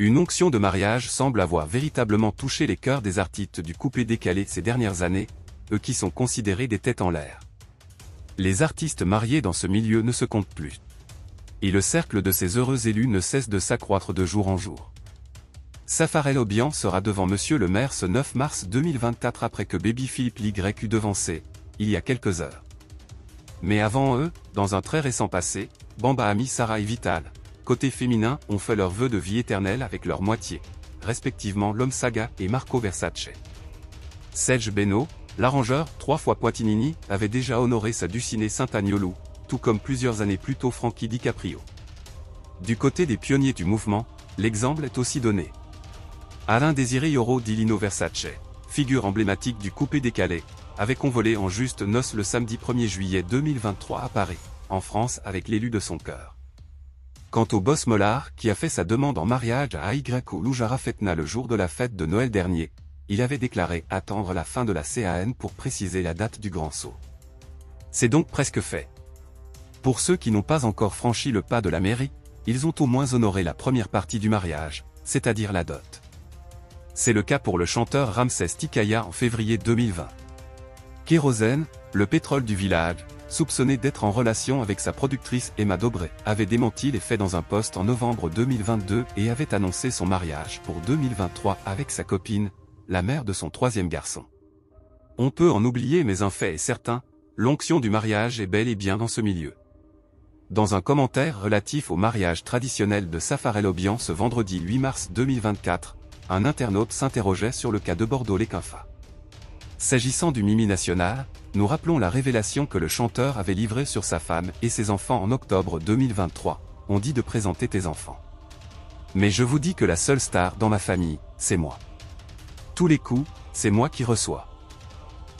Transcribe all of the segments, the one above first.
Une onction de mariage semble avoir véritablement touché les cœurs des artistes du coupé-décalé ces dernières années, eux qui sont considérés des têtes en l'air. Les artistes mariés dans ce milieu ne se comptent plus. Et le cercle de ces heureux élus ne cesse de s'accroître de jour en jour. Safarel Obian sera devant Monsieur le maire ce 9 mars 2024 après que Baby Philippe Ly eut devancé, il y a quelques heures. Mais avant eux, dans un très récent passé, Bamba Ami, Sarah et Vital, côté féminin, ont fait leur vœu de vie éternelle avec leur moitié, respectivement L'Homme Saga et Marco Versace. Serge Beno, l'arrangeur, 3 fois Poitinini, avait déjà honoré sa Dulcinée Saint-Agnolou, tout comme plusieurs années plus tôt Frankie DiCaprio. Du côté des pionniers du mouvement, l'exemple est aussi donné. Alain Désiré Yoro di Lino Versace, figure emblématique du coupé-décalé, avait convolé en juste noces le samedi 1er juillet 2023 à Paris, en France avec l'élu de son cœur. Quant au boss Mollard, qui a fait sa demande en mariage à Aïgreko Loujara Fetna le jour de la fête de Noël dernier, il avait déclaré attendre la fin de la CAN pour préciser la date du grand saut. C'est donc presque fait. Pour ceux qui n'ont pas encore franchi le pas de la mairie, ils ont au moins honoré la première partie du mariage, c'est-à-dire la dot. C'est le cas pour le chanteur Ramsès Tikaya en février 2020. Kérosène, le pétrole du village, soupçonné d'être en relation avec sa productrice Emma Dobré, avait démenti les faits dans un post en novembre 2022 et avait annoncé son mariage pour 2023 avec sa copine, la mère de son 3e garçon. On peut en oublier mais un fait est certain, l'onction du mariage est bel et bien dans ce milieu. Dans un commentaire relatif au mariage traditionnel de Safarel Obian ce vendredi 8 mars 2024, un internaute s'interrogeait sur le cas de Bordeaux-les-Quinfa. S'agissant du Mimi national, nous rappelons la révélation que le chanteur avait livrée sur sa femme et ses enfants en octobre 2023. On dit de présenter tes enfants. Mais je vous dis que la seule star dans ma famille, c'est moi. Tous les coups, c'est moi qui reçois.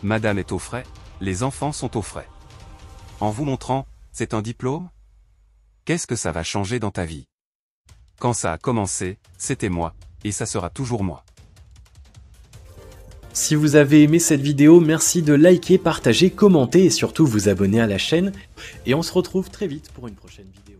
Madame est au frais, les enfants sont au frais. En vous montrant, c'est un diplôme? Qu'est-ce que ça va changer dans ta vie? Quand ça a commencé, c'était moi, et ça sera toujours moi. Si vous avez aimé cette vidéo, merci de liker, partager, commenter et surtout vous abonner à la chaîne. Et on se retrouve très vite pour une prochaine vidéo.